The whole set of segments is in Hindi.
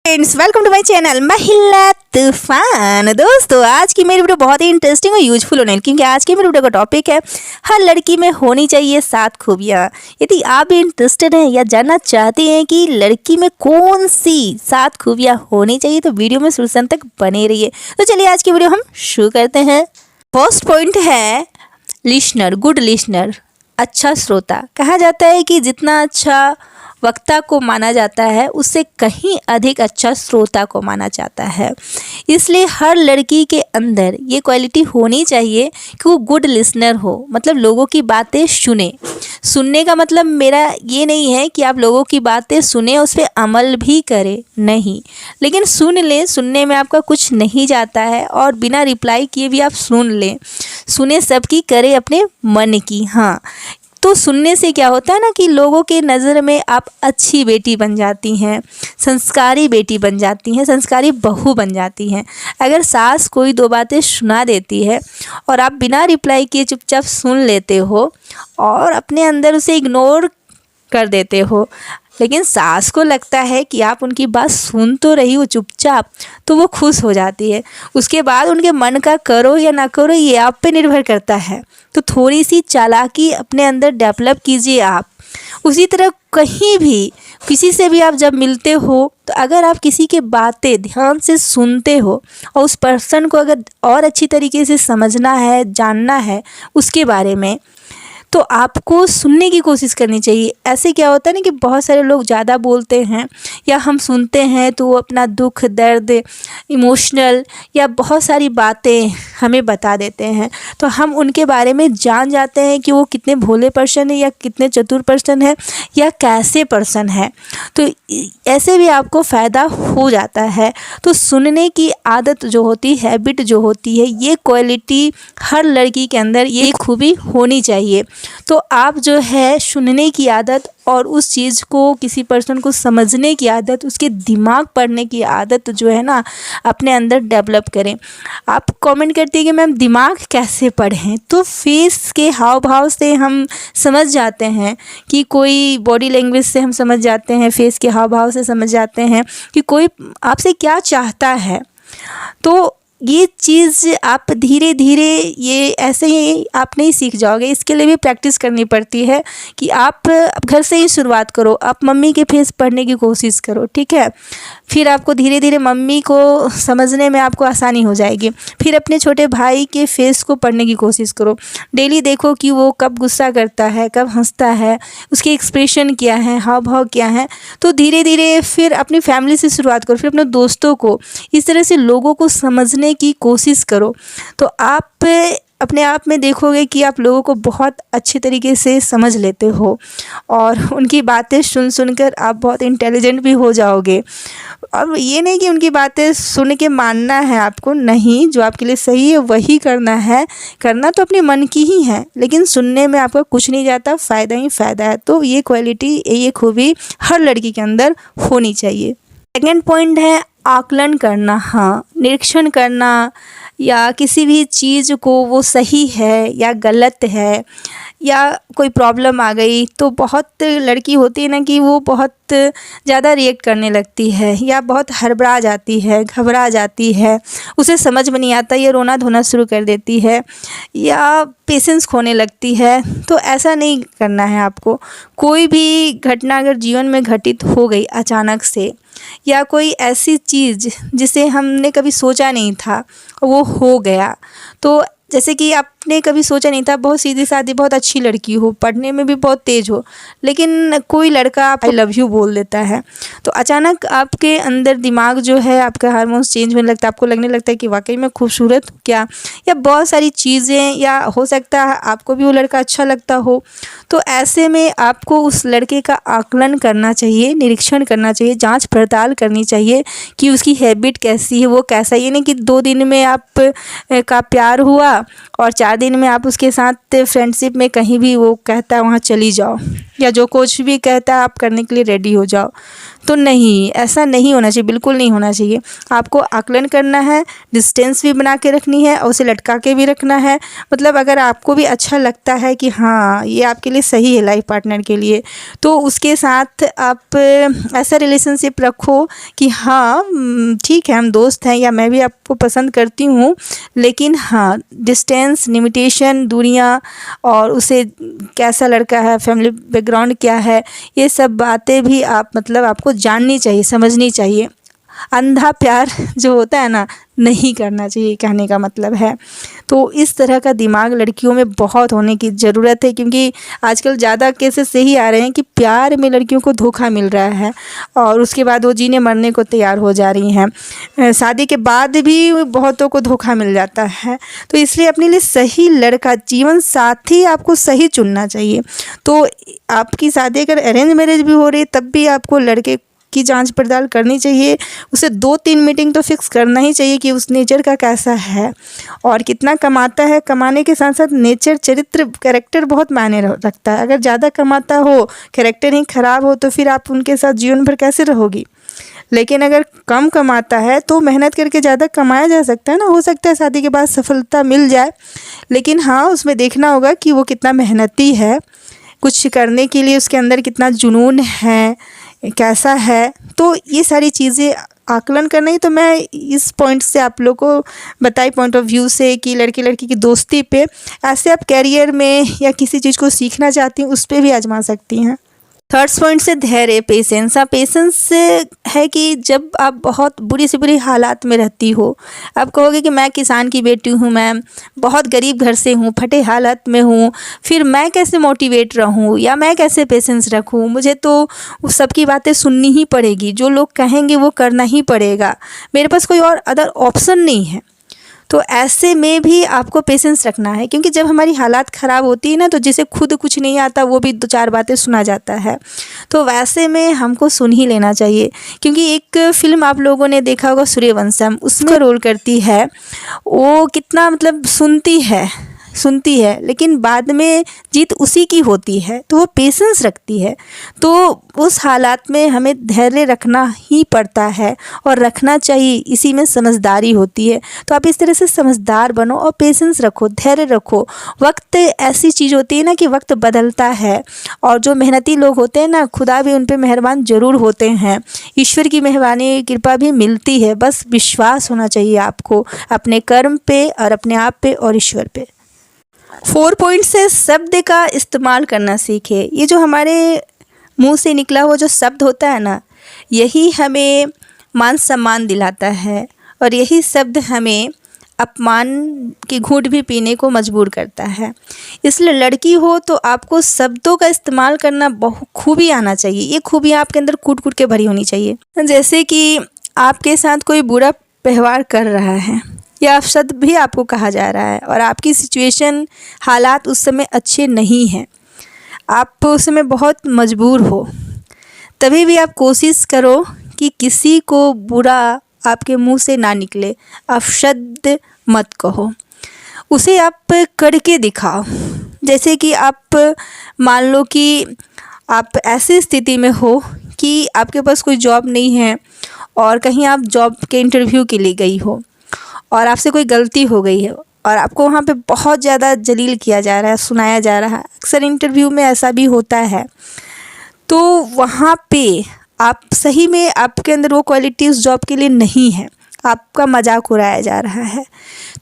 Friends, welcome to my channel महिला तूफान। दोस्तों, आज की मेरी वीडियो बहुत ही इंटरेस्टिंग और यूजफुल होने वाली, क्योंकि आज की मेरी वीडियो का टॉपिक है हर लड़की में होनी चाहिए 7 खूबियाँ। यदि आप भी इंटरेस्टेड हैं या जानना चाहते हैं कि लड़की में कौन सी 7 खूबियाँ होनी चाहिए, तो वीडियो में शुरू से अंत तक बने रहिए। तो चलिए आज की वीडियो हम शुरू करते हैं। फर्स्ट पॉइंट है लिसनर, गुड लिसनर, अच्छा श्रोता। कहा जाता है कि जितना अच्छा वक्ता को माना जाता है उससे कहीं अधिक अच्छा श्रोता को माना जाता है। इसलिए हर लड़की के अंदर ये क्वालिटी होनी चाहिए कि वो गुड लिसनर हो, मतलब लोगों की बातें सुने। सुनने का मतलब मेरा ये नहीं है कि आप लोगों की बातें सुने उस पर अमल भी करें, नहीं, लेकिन सुन लें। सुनने में आपका कुछ नहीं जाता है और बिना रिप्लाई किए भी आप सुन लें। सुने सबकी, करे अपने मन की। हाँ, तो सुनने से क्या होता है ना कि लोगों के नज़र में आप अच्छी बेटी बन जाती हैं, संस्कारी बेटी बन जाती हैं, संस्कारी बहू बन जाती हैं। अगर सास कोई 2 बातें सुना देती है और आप बिना रिप्लाई किए चुपचाप सुन लेते हो और अपने अंदर उसे इग्नोर कर देते हो, लेकिन सास को लगता है कि आप उनकी बात सुन तो रही हो चुपचाप, तो वो खुश हो जाती है। उसके बाद उनके मन का करो या ना करो ये आप पे निर्भर करता है। तो थोड़ी सी चालाकी अपने अंदर डेवलप कीजिए आप। उसी तरह कहीं भी किसी से भी आप जब मिलते हो, तो अगर आप किसी की बातें ध्यान से सुनते हो और उस पर्सन को अगर और अच्छी तरीके से समझना है, जानना है उसके बारे में, तो आपको सुनने की कोशिश करनी चाहिए। ऐसे क्या होता है ना कि बहुत सारे लोग ज़्यादा बोलते हैं या हम सुनते हैं तो वो अपना दुख दर्द, इमोशनल या बहुत सारी बातें हमें बता देते हैं, तो हम उनके बारे में जान जाते हैं कि वो कितने भोले पर्सन है या कितने चतुर पर्सन है या कैसे पर्सन है। तो ऐसे भी आपको फ़ायदा हो जाता है। तो सुनने की आदत जो होती है, हैबिट जो होती है, ये क्वालिटी हर लड़की के अंदर ये खूबी होनी चाहिए। तो आप जो है सुनने की आदत और उस चीज़ को, किसी पर्सन को समझने की आदत, उसके दिमाग पढ़ने की आदत जो है ना, अपने अंदर डेवलप करें। आप कमेंट करते हैं कि मैम दिमाग कैसे पढ़ें, तो फेस के हाव भाव से हम समझ जाते हैं कि कोई, बॉडी लैंग्वेज से हम समझ जाते हैं, फेस के हाव भाव से समझ जाते हैं कि कोई आपसे क्या चाहता है। तो ये चीज़ आप धीरे धीरे, ये ऐसे ही आप नहीं सीख जाओगे, इसके लिए भी प्रैक्टिस करनी पड़ती है कि आप घर से ही शुरुआत करो। आप मम्मी के फेस पढ़ने की कोशिश करो, ठीक है। फिर आपको धीरे धीरे मम्मी को समझने में आपको आसानी हो जाएगी। फिर अपने छोटे भाई के फेस को पढ़ने की कोशिश करो। डेली देखो कि वो कब गुस्सा करता है, कब हंसता है, उसके एक्सप्रेशन क्या है, हाव भाव क्या है। तो धीरे धीरे फिर अपनी फैमिली से शुरुआत करो, फिर अपने दोस्तों को, इस तरह से लोगों को समझने की कोशिश करो। तो आप अपने आप में देखोगे कि आप लोगों को बहुत अच्छे तरीके से समझ लेते हो और उनकी बातें सुन सुनकर आप बहुत इंटेलिजेंट भी हो जाओगे। और ये नहीं कि उनकी बातें सुन के मानना है आपको, नहीं, जो आपके लिए सही है वही करना है। करना तो अपने मन की ही है, लेकिन सुनने में आपका कुछ नहीं जाता, फ़ायदा ही फ़ायदा है। तो ये क्वालिटी, ये खूबी हर लड़की के अंदर होनी चाहिए। सेकेंड पॉइंट है आकलन करना। हाँ, निरीक्षण करना, या किसी भी चीज़ को वो सही है या गलत है, या कोई प्रॉब्लम आ गई तो बहुत लड़की होती है ना कि वो बहुत ज़्यादा रिएक्ट करने लगती है या बहुत हड़बड़ा जाती है, घबरा जाती है, उसे समझ में नहीं आता, ये रोना धोना शुरू कर देती है या पेशेंस खोने लगती है। तो ऐसा नहीं करना है आपको। कोई भी घटना अगर जीवन में घटित हो गई अचानक से, या कोई ऐसी चीज़ जिसे हमने कभी सोचा नहीं था वो हो गया, तो जैसे कि आपने कभी सोचा नहीं था, बहुत सीधी सादी, बहुत अच्छी लड़की हो, पढ़ने में भी बहुत तेज़ हो, लेकिन कोई लड़का आप आई लव यू बोल देता है, तो अचानक आपके अंदर दिमाग जो है, आपका हार्मोन्स चेंज होने लगता है, आपको लगने लगता है कि वाकई में खूबसूरत हूँ क्या, या बहुत सारी चीज़ें, या हो सकता है आपको भी वो लड़का अच्छा लगता हो। तो ऐसे में आपको उस लड़के का आकलन करना चाहिए, निरीक्षण करना चाहिए, जाँच पड़ताल करनी चाहिए कि उसकी हैबिट कैसी है, वो कैसा। ये नहीं कि 2 दिन में आप का प्यार हुआ और 4 दिन में आप उसके साथ फ्रेंडशिप में कहीं भी वो कहता है वहाँ चली जाओ, या जो कुछ भी कहता है आप करने के लिए रेडी हो जाओ। तो नहीं, ऐसा नहीं होना चाहिए, बिल्कुल नहीं होना चाहिए। आपको आकलन करना है, डिस्टेंस भी बना के रखनी है और उसे लटका के भी रखना है। मतलब अगर आपको भी अच्छा लगता है कि हाँ ये आपके लिए सही है लाइफ पार्टनर के लिए, तो उसके साथ आप ऐसा रिलेशनशिप रखो कि हाँ ठीक है हम दोस्त हैं या मैं भी आपको पसंद करती हूँ, लेकिन हाँ डिस्टेंस, लिमिटेशन, दूरियाँ और उसे कैसा लड़का है, फैमिली बैकग्राउंड क्या है, ये सब बातें भी आप मतलब आपको जाननी चाहिए, समझनी चाहिए। अंधा प्यार जो होता है ना, नहीं करना चाहिए, कहने का मतलब है। तो इस तरह का दिमाग लड़कियों में बहुत होने की ज़रूरत है, क्योंकि आजकल ज़्यादा केसेस यही आ रहे हैं कि प्यार में लड़कियों को धोखा मिल रहा है और उसके बाद वो जीने मरने को तैयार हो जा रही हैं। शादी के बाद भी बहुतों को धोखा मिल जाता है। तो इसलिए अपने लिए सही लड़का, जीवन साथी आपको सही चुनना चाहिए। तो आपकी शादी अगर अरेंज मैरिज भी हो रही तब भी आपको लड़के की जांच पड़ताल करनी चाहिए। उसे 2-3 मीटिंग तो फिक्स करना ही चाहिए कि उस नेचर का कैसा है और कितना कमाता है। कमाने के साथ साथ नेचर, चरित्र, कैरेक्टर बहुत मायने रखता है। अगर ज़्यादा कमाता हो, कैरेक्टर ही ख़राब हो, तो फिर आप उनके साथ जीवन भर कैसे रहोगी। लेकिन अगर कम कमाता है तो मेहनत करके ज़्यादा कमाया जा सकता है ना। हो सकता है शादी के बाद सफलता मिल जाए, लेकिन हाँ उसमें देखना होगा कि वो कितना मेहनती है, कुछ करने के लिए उसके अंदर कितना जुनून है, कैसा है। तो ये सारी चीज़ें आकलन करना ही। तो मैं इस पॉइंट से आप लोग को बताई, पॉइंट ऑफ व्यू से, कि लड़के लड़की की दोस्ती पे ऐसे आप कैरियर में या किसी चीज़ को सीखना चाहती हैं उस पर भी आजमा सकती हैं। थर्ड पॉइंट से धैर्य, पेशेंस। पेशेंस है कि जब आप बहुत बुरी से बुरी हालात में रहती हो, आप कहोगे कि मैं किसान की बेटी हूँ, मैं बहुत गरीब घर से हूँ, फटे हालत में हूँ, फिर मैं कैसे मोटिवेट रहूँ या मैं कैसे पेशेंस रखूँ। मुझे तो सबकी बातें सुननी ही पड़ेगी, जो लोग कहेंगे वो करना ही पड़ेगा, मेरे पास कोई और अदर ऑप्शन नहीं है। तो ऐसे में भी आपको पेशेंस रखना है, क्योंकि जब हमारी हालात ख़राब होती है ना, तो जिसे खुद कुछ नहीं आता वो भी 2-4 बातें सुना जाता है। तो वैसे में हमको सुन ही लेना चाहिए। क्योंकि एक फ़िल्म आप लोगों ने देखा होगा, सूर्यवंशम, उसमें रोल करती है, वो कितना मतलब सुनती है लेकिन बाद में जीत उसी की होती है। तो वो पेशेंस रखती है। तो उस हालात में हमें धैर्य रखना ही पड़ता है और रखना चाहिए, इसी में समझदारी होती है। तो आप इस तरह से समझदार बनो और पेशेंस रखो, धैर्य रखो। वक्त ऐसी चीज़ होती है ना कि वक्त बदलता है, और जो मेहनती लोग होते हैं ना, खुदा भी उन पे मेहरबान ज़रूर होते हैं। ईश्वर की मेहरबानी, कृपा भी मिलती है। बस विश्वास होना चाहिए आपको अपने कर्म पे और अपने आप पे और ईश्वर पे। 4 पॉइंट से शब्द का इस्तेमाल करना सीखे। ये जो हमारे मुंह से निकला हुआ जो शब्द होता है ना, यही हमें मान सम्मान दिलाता है और यही शब्द हमें अपमान की घूंट भी पीने को मजबूर करता है। इसलिए लड़की हो तो आपको शब्दों का इस्तेमाल करना बहुत खूबी आना चाहिए। ये खूबियाँ आपके अंदर कूट कूट के भरी होनी चाहिए। जैसे कि आपके साथ कोई बुरा व्यवहार कर रहा है या अपशब्द भी आपको कहा जा रहा है और आपकी सिचुएशन, हालात उस समय अच्छे नहीं हैं, आप उस समय बहुत मजबूर हो, तभी भी आप कोशिश करो कि किसी को बुरा आपके मुंह से ना निकले, अपशब्द मत कहो, उसे आप करके दिखाओ। जैसे कि आप मान लो कि आप ऐसी स्थिति में हो कि आपके पास कोई जॉब नहीं है और कहीं आप जॉब के इंटरव्यू के लिए गई हो और आपसे कोई गलती हो गई है और आपको वहाँ पे बहुत ज़्यादा जलील किया जा रहा है, सुनाया जा रहा है। अक्सर इंटरव्यू में ऐसा भी होता है। तो वहाँ पे आप सही में, आपके अंदर वो क्वालिटी उस जॉब के लिए नहीं है, आपका मजाक उड़ाया जा रहा है।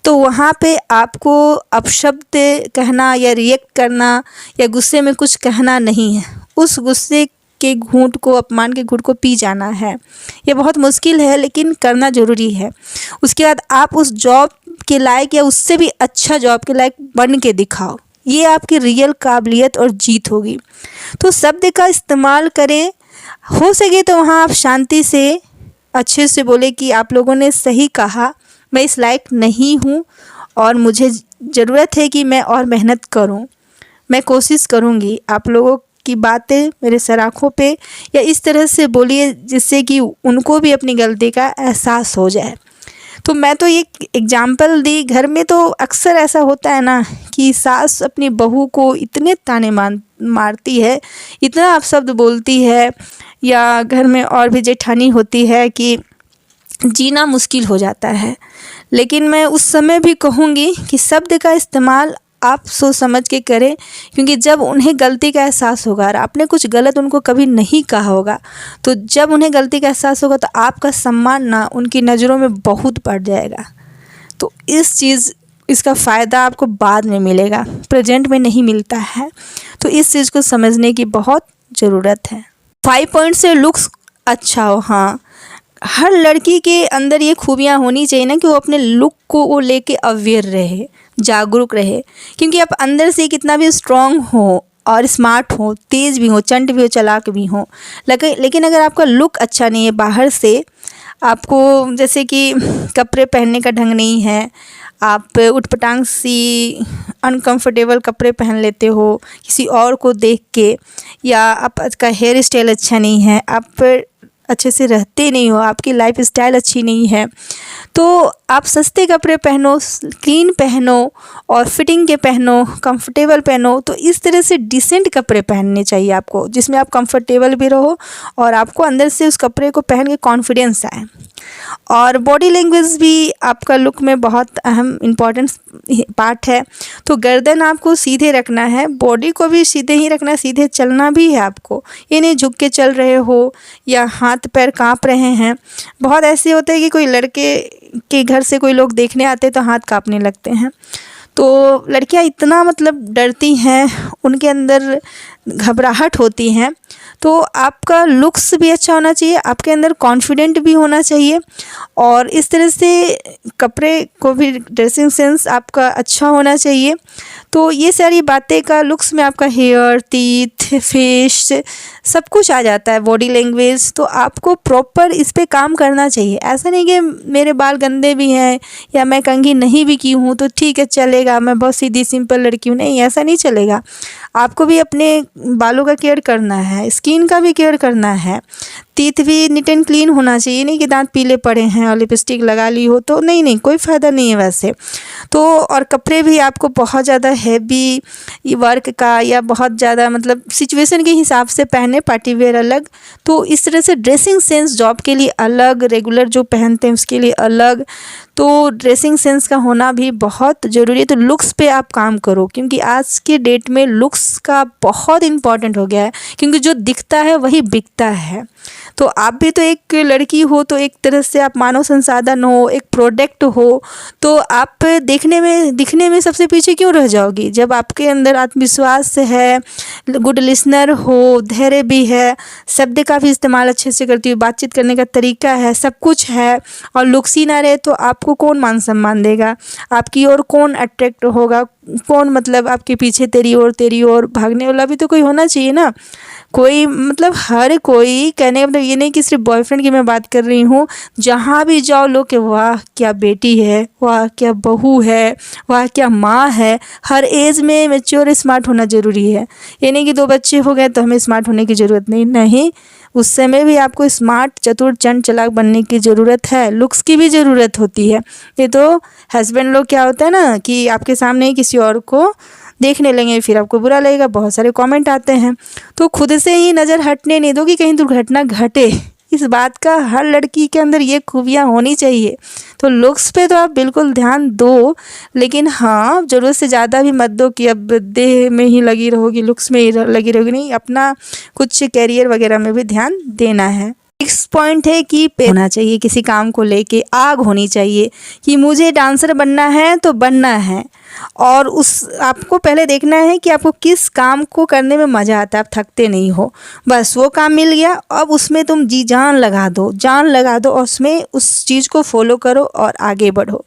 तो वहाँ पे आपको अपशब्द कहना या रिएक्ट करना या गुस्से में कुछ कहना नहीं है। उस गुस्से के घूंट को, अपमान के घूंट को पी जाना है। ये बहुत मुश्किल है लेकिन करना ज़रूरी है। उसके बाद आप उस जॉब के लायक या उससे भी अच्छा जॉब के लायक बन के दिखाओ। ये आपकी रियल काबिलियत और जीत होगी। तो शब्द का इस्तेमाल करें, हो सके तो वहाँ आप शांति से अच्छे से बोले कि आप लोगों ने सही कहा, मैं इस लायक नहीं हूँ और मुझे ज़रूरत है कि मैं और मेहनत करूँ, मैं कोशिश करूँगी। आप लोगों की बातें मेरे सराखों पे, या इस तरह से बोलिए जिससे कि उनको भी अपनी गलती का एहसास हो जाए। तो मैं तो ये एग्जाम्पल दी। घर में तो अक्सर ऐसा होता है ना कि सास अपनी बहू को इतने ताने मारती है, इतना अपशब्द बोलती है, या घर में और भी जेठानी होती है कि जीना मुश्किल हो जाता है। लेकिन मैं उस समय भी कहूँगी कि शब्द का इस्तेमाल आप सोच समझ के करें, क्योंकि जब उन्हें गलती का एहसास होगा और आपने कुछ गलत उनको कभी नहीं कहा होगा, तो जब उन्हें गलती का एहसास होगा तो आपका सम्मान ना उनकी नज़रों में बहुत बढ़ जाएगा। तो इसका फ़ायदा आपको बाद में मिलेगा, प्रेजेंट में नहीं मिलता है। तो इस चीज़ को समझने की बहुत ज़रूरत है। 5 पॉइंट से लुक्स अच्छा हो। हाँ, हर लड़की के अंदर ये खूबियाँ होनी चाहिए ना कि वो अपने लुक को लेके अवेयर रहे, जागरूक रहे। क्योंकि आप अंदर से कितना भी स्ट्रॉन्ग हो और स्मार्ट हो, तेज़ भी हो, चंट भी हो, चालाक भी हो, लेकिन अगर आपका लुक अच्छा नहीं है, बाहर से आपको जैसे कि कपड़े पहनने का ढंग नहीं है, आप उटपटांग सी अनकंफर्टेबल कपड़े पहन लेते हो किसी और को देख के, या आपका हेयर स्टाइल अच्छा नहीं है, आप अच्छे से रहते नहीं हो, आपकी लाइफ स्टाइल अच्छी नहीं है, तो आप सस्ते कपड़े पहनो, क्लीन पहनो और फिटिंग के पहनो, कंफर्टेबल पहनो। तो इस तरह से डिसेंट कपड़े पहनने चाहिए आपको, जिसमें आप कंफर्टेबल भी रहो और आपको अंदर से उस कपड़े को पहन के कॉन्फिडेंस आए। और बॉडी लैंग्वेज भी आपका लुक में बहुत अहम इम्पॉर्टेंट पार्ट है। तो गर्दन आपको सीधे रखना है, बॉडी को भी सीधे ही रखना है, सीधे चलना भी है आपको। ये नहीं झुक के चल रहे हो या हाथ पैर काँप रहे हैं। बहुत ऐसे होते हैं कि कोई लड़के के घर से कोई लोग देखने आते हैं तो हाथ काँपने लगते हैं। तो लड़कियां इतना मतलब डरती हैं, उनके अंदर घबराहट होती हैं। तो आपका लुक्स भी अच्छा होना चाहिए, आपके अंदर कॉन्फिडेंट भी होना चाहिए, और इस तरह से कपड़े को भी ड्रेसिंग सेंस आपका अच्छा होना चाहिए। तो ये सारी बातें का लुक्स में आपका हेयर, टीथ, फेस सब कुछ आ जाता है, बॉडी लैंग्वेज। तो आपको प्रॉपर इस पे काम करना चाहिए। ऐसा नहीं कि मेरे बाल गंदे भी हैं या मैं कंघी नहीं भी की हूँ तो ठीक है चलेगा, मैं बहुत सीधी सिंपल लड़की हूँ, नहीं ऐसा नहीं चलेगा। आपको भी अपने बालों का केयर करना है, स्किन का भी केयर करना है, टीथ भी नीट एंड क्लीन होना चाहिए। नहीं कि दांत पीले पड़े हैं और लिपस्टिक लगा ली हो तो नहीं, कोई फ़ायदा नहीं है वैसे तो। और कपड़े भी आपको बहुत ज़्यादा हैवी वर्क का या बहुत ज़्यादा मतलब सिचुएशन के हिसाब से पहने, पार्टी वेयर अलग। तो इस तरह से ड्रेसिंग सेंस जॉब के लिए अलग, रेगुलर जो पहनते हैं उसके लिए अलग। तो ड्रेसिंग सेंस का होना भी बहुत ज़रूरी है। तो लुक्स पे आप काम करो, क्योंकि आज के डेट में लुक्स का बहुत इम्पॉर्टेंट हो गया है, क्योंकि जो दिखता है वही बिकता है। तो आप भी तो एक लड़की हो, तो एक तरह से आप मानव संसाधन हो, एक प्रोडक्ट हो। तो आप दिखने में सबसे पीछे क्यों रह जाओगी, जब आपके अंदर आत्मविश्वास है, गुड लिसनर हो, धैर्य भी है, शब्द का भी इस्तेमाल अच्छे से करती हो, बातचीत करने का तरीका है, सब कुछ है, और लुक्स ही ना रहे तो आपको कौन मान सम्मान देगा, आपकी ओर कौन अट्रैक्ट होगा, कौन मतलब आपके पीछे तेरी ओर भागने वाला भी तो कोई होना चाहिए ना। कोई मतलब हर कोई, कहने का मतलब ये नहीं कि सिर्फ बॉयफ्रेंड की मैं बात कर रही हूँ, जहाँ भी जाओ लोग के वाह क्या बेटी है, वाह क्या बहू है, वाह क्या माँ है। हर एज में मैच्योर स्मार्ट होना ज़रूरी है। ये नहीं कि 2 बच्चे हो गए तो हमें स्मार्ट होने की ज़रूरत नहीं, उस समय भी आपको स्मार्ट, चतुर, चंट, चालाक बनने की ज़रूरत है, लुक्स की भी ज़रूरत होती है। ये तो हस्बैंड लोग क्या होता है ना कि आपके सामने ही किसी और को देखने लगेंगे, फिर आपको बुरा लगेगा, बहुत सारे कमेंट आते हैं। तो खुद से ही नज़र हटने नहीं दो कि कहीं दुर्घटना घटे। इस बात का हर लड़की के अंदर ये खूबियाँ होनी चाहिए। तो लुक्स पे तो आप बिल्कुल ध्यान दो, लेकिन हाँ ज़रूरत से ज़्यादा भी मत दो कि अब देह में ही लगी रहोगी, लुक्स में ही लगी रहोगी। नहीं, अपना कुछ कैरियर वगैरह में भी ध्यान देना है। नेक्स्ट पॉइंट है कि होना चाहिए, किसी काम को लेके आग होनी चाहिए कि मुझे डांसर बनना है तो बनना है। और आपको पहले देखना है कि आपको किस काम को करने में मज़ा आता है, आप थकते नहीं हो, बस वो काम मिल गया, अब उसमें तुम जी जान लगा दो और उसमें उस चीज़ को फॉलो करो और आगे बढ़ो।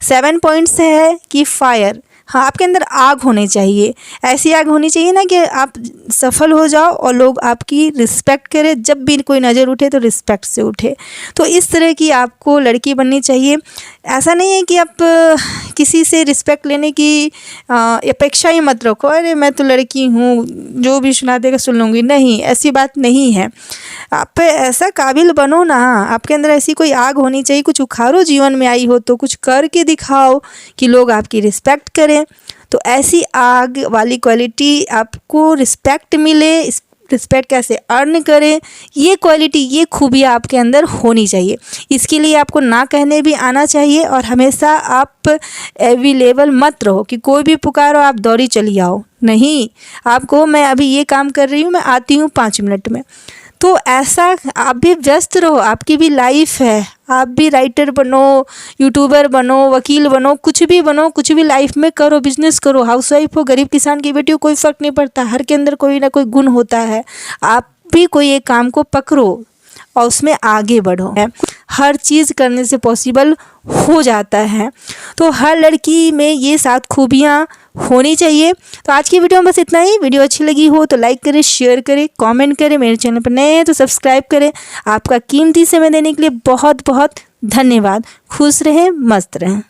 7 पॉइंट्स है कि फायर, हाँ आपके अंदर आग होनी चाहिए, ऐसी आग होनी चाहिए ना कि आप सफल हो जाओ और लोग आपकी रिस्पेक्ट करें, जब भी कोई नज़र उठे तो रिस्पेक्ट से उठे। तो इस तरह की आपको लड़की बननी चाहिए। ऐसा नहीं है कि आप किसी से रिस्पेक्ट लेने की अपेक्षा ही मत रखो, अरे मैं तो लड़की हूँ जो भी सुना देगा सुन लूँगी, नहीं ऐसी बात नहीं है। आप ऐसा काबिल बनो ना, आपके अंदर ऐसी कोई आग होनी चाहिए, कुछ उखाड़ो, जीवन में आई हो तो कुछ करके दिखाओ कि लोग आपकी रिस्पेक्ट करें। तो ऐसी आग वाली क्वालिटी, आपको रिस्पेक्ट मिले, रिस्पेक्ट कैसे अर्न करें, ये क्वालिटी, ये खूबियाँ आपके अंदर होनी चाहिए। इसके लिए आपको ना कहने भी आना चाहिए और हमेशा आप अवेलेबल मत रहो कि कोई भी पुकारो आप दौड़ी चली आओ। नहीं, आपको मैं अभी ये काम कर रही हूँ, मैं आती हूँ 5 मिनट में। तो ऐसा आप भी व्यस्त रहो, आपकी भी लाइफ है, आप भी राइटर बनो, यूट्यूबर बनो, वकील बनो, कुछ भी बनो, कुछ भी लाइफ में करो, बिजनेस करो, हाउसवाइफ हो, गरीब किसान की बेटी हो, कोई फ़र्क नहीं पड़ता। हर के अंदर कोई ना कोई गुण होता है। आप भी कोई एक काम को पकड़ो और उसमें आगे बढ़ो। हर चीज़ करने से पॉसिबल हो जाता है। तो हर लड़की में ये 7 खूबियाँ होनी चाहिए। तो आज की वीडियो में बस इतना ही। वीडियो अच्छी लगी हो तो लाइक करें, शेयर करें, कमेंट करें। मेरे चैनल पर नए हैं तो सब्सक्राइब करें। आपका कीमती समय देने के लिए बहुत बहुत धन्यवाद। खुश रहें, मस्त रहें।